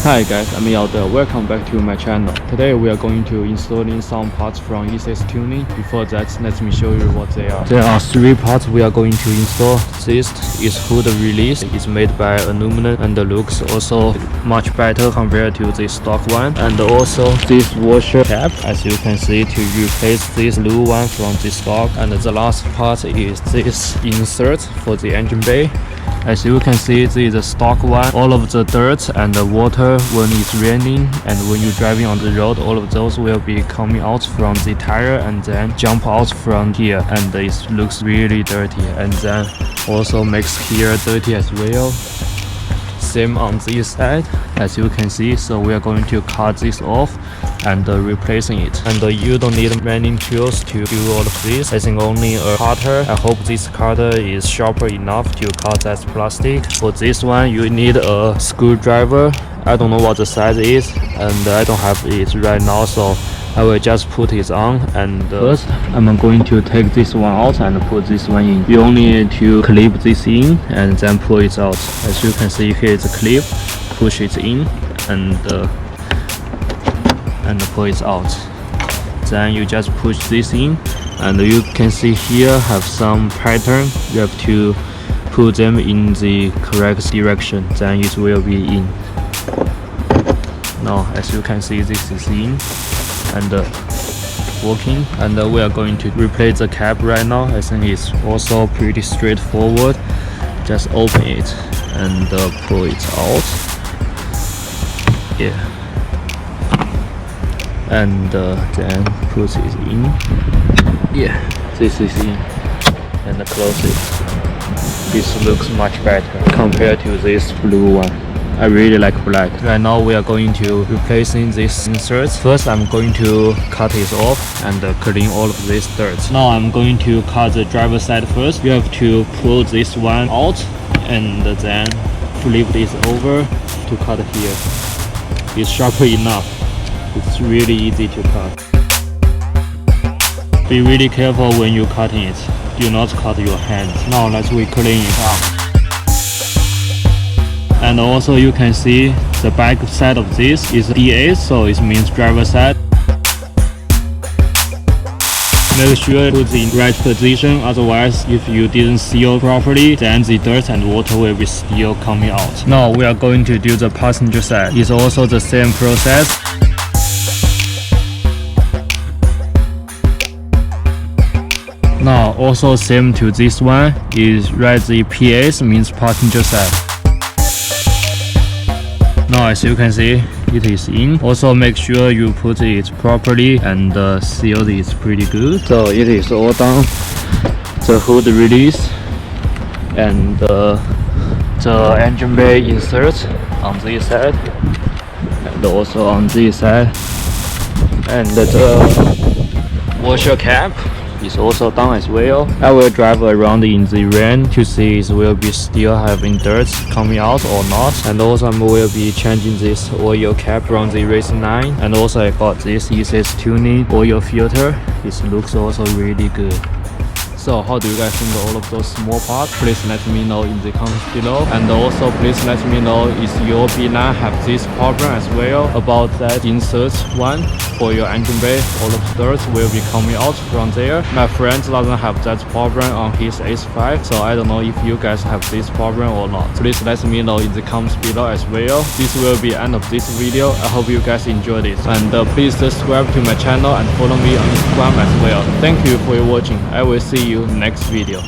Hi guys, I'm Audi. Welcome back to my channel. Today we are going to installing some parts from E6 tuning. Before that, let me show you what they are. There are 3 parts we are going to install. This is hood release. It's made by aluminum and looks also much better compared to the stock one. And also this washer cap, as you can see, to replace this blue one from the stock. And the last part is this insert for the engine bay. As you can see, this is the stock one. All of the dirt and the water when it's raining and when you're driving on the road, all of those will be coming out from the tire and then jump out from here, and it looks really dirty, and then also makes here dirty as well. Same on this side, as you can see. So we are going to cut this off and replacing it. And you don't need many tools to do all of this. I think only a cutter. I hope this cutter is sharper enough to cut that plastic. For this one, you need a screwdriver. I don't know what the size is, and I don't have it right now, so I will just put it on. And first I'm going to take this one out and put this one in. You only need to clip this in and then pull it out. As you can see, here is a clip. Push it in and pull it out. Then you just push this in, and you can see here have some pattern. You have to put them in the correct direction, then it will be in. Now as you can see, this is in and working, and we are going to replace the cap right now. I think it's also pretty straightforward. Just open it and pull it out. Yeah, and then put it in. Yeah, this is in, and close it. This looks much better compared to this blue one. I really like black. Right now we are going to replacing this inserts. First I'm going to cut it off and clean all of this dirt. Now I'm going to cut the driver side first. You have to pull this one out and then flip this over to cut here. It's sharper enough. It's really easy to cut. Be really careful when you're cutting it. Do not cut your hands. Now let's clean it up. And also you can see the back side of this is DA, so it means driver side. Make sure you put it in right position, otherwise if you didn't seal properly, then the dirt and water will be still coming out. Now we are going to do the passenger side. It's also the same process. Now also same to this one, is write the PS means passenger side. Now as you can see, it is in. Also make sure you put it properly and seal it pretty good. So it is all done. The hood release and the engine bay insert on this side and also on this side, and the washer cap is also done as well. I will drive around in the rain to see if it will be still having dirt coming out or not. And also I will be changing this oil cap from the racing line. And also I got this E6 tuning oil filter. It looks also really good. So how do you guys think of all of those small parts? Please let me know in the comments below. And also please let me know if your B9 have this problem as well about that insert one for your engine bay. All of the dirt will be coming out from there. My friend doesn't have that problem on his RS5, so I don't know if you guys have this problem or not. Please let me know in the comments below as well. This will be end of this video. I hope you guys enjoyed it, and please subscribe to my channel and follow me on Instagram as well. Thank you for watching. I will see you next video.